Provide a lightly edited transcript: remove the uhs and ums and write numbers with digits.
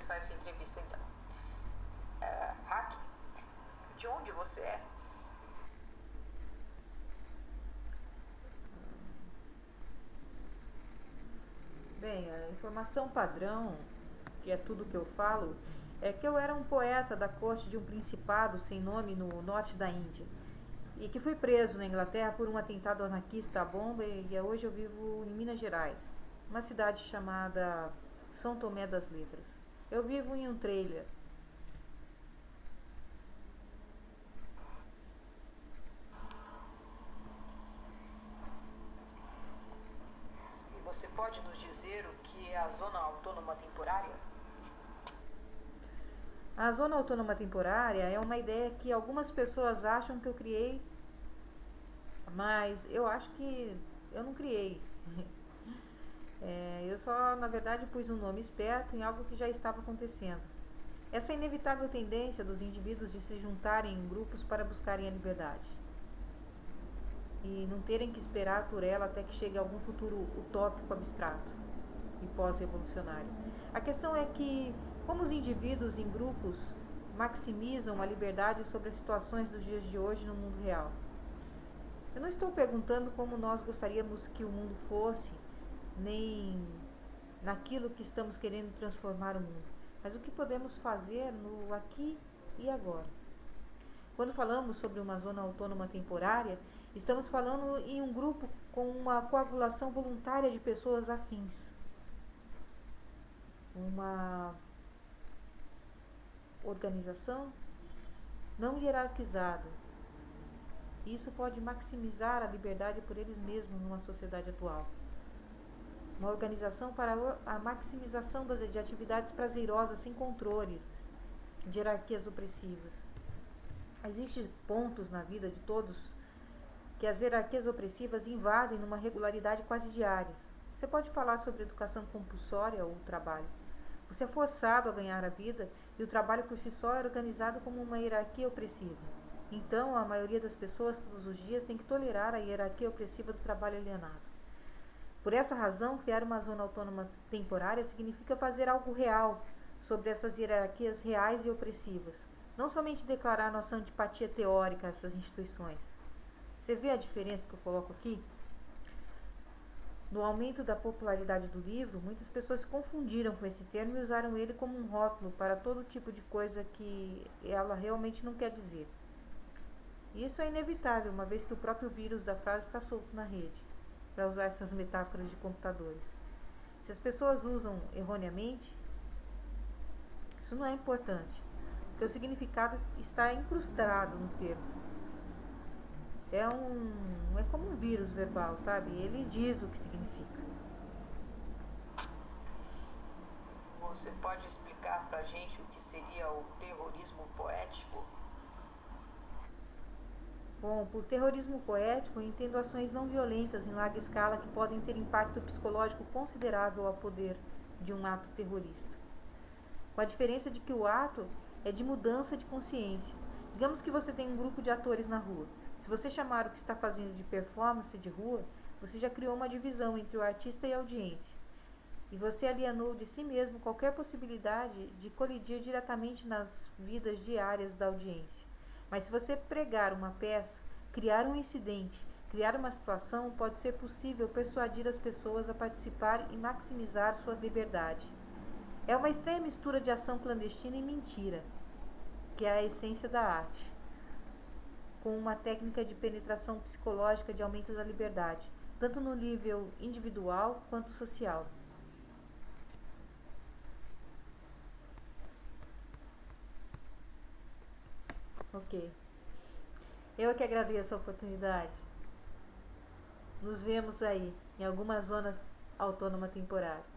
começar essa entrevista então. Hack, de onde você é? Bem, a informação padrão, que é tudo que eu falo, é que eu era um poeta da corte de um principado sem nome no norte da Índia e que fui preso na Inglaterra por um atentado anarquista à bomba e hoje eu vivo em Minas Gerais, uma cidade chamada São Tomé das Letras. Eu vivo em um trailer. E você pode nos dizer o que é a Zona Autônoma Temporária? A Zona Autônoma Temporária é uma ideia que algumas pessoas acham que eu criei, mas eu acho que eu não criei. Eu só, na verdade, pus um nome esperto em algo que já estava acontecendo. Essa inevitável tendência dos indivíduos de se juntarem em grupos para buscarem a liberdade e não terem que esperar por ela até que chegue algum futuro utópico abstrato e pós-revolucionário. A questão é que, como os indivíduos em grupos maximizam a liberdade sobre as situações dos dias de hoje no mundo real. Eu não estou perguntando como nós gostaríamos que o mundo fosse, nem naquilo que estamos querendo transformar o mundo, mas o que podemos fazer no aqui e agora. Quando falamos sobre uma zona autônoma temporária, estamos falando em um grupo com uma coagulação voluntária de pessoas afins. Uma organização não hierarquizada. Isso pode maximizar a liberdade por eles mesmos numa sociedade atual. Uma organização para a maximização de atividades prazerosas sem controles, de hierarquias opressivas. Existem pontos na vida de todos que as hierarquias opressivas invadem numa regularidade quase diária. Você pode falar sobre educação compulsória ou trabalho. Você é forçado a ganhar a vida e o trabalho por si só é organizado como uma hierarquia opressiva. Então, a maioria das pessoas todos os dias tem que tolerar a hierarquia opressiva do trabalho alienado. Por essa razão, criar uma zona autônoma temporária significa fazer algo real sobre essas hierarquias reais e opressivas. Não somente declarar nossa antipatia teórica a essas instituições. Você vê a diferença que eu coloco aqui? No aumento da popularidade do livro, muitas pessoas se confundiram com esse termo e usaram ele como um rótulo para todo tipo de coisa que ela realmente não quer dizer. Isso é inevitável, uma vez que o próprio vírus da frase está solto na rede, para usar essas metáforas de computadores. Se as pessoas usam erroneamente, isso não é importante, porque o significado está incrustado no termo. É como um vírus verbal, sabe? Ele diz o que significa. Você pode explicar pra gente o que seria o terrorismo poético? Bom, por terrorismo poético, eu entendo ações não violentas em larga escala que podem ter impacto psicológico considerável ao poder de um ato terrorista. Com a diferença de que o ato é de mudança de consciência. Digamos que você tem um grupo de atores na rua. Se você chamar o que está fazendo de performance de rua, você já criou uma divisão entre o artista e a audiência. E você alienou de si mesmo qualquer possibilidade de colidir diretamente nas vidas diárias da audiência. Mas se você pregar uma peça, criar um incidente, criar uma situação, pode ser possível persuadir as pessoas a participar e maximizar sua liberdade. É uma estranha mistura de ação clandestina e mentira, que é a essência da arte, com uma técnica de penetração psicológica de aumento da liberdade, tanto no nível individual quanto social. Ok. Eu que agradeço a oportunidade. Nos vemos aí, em alguma zona autônoma temporária.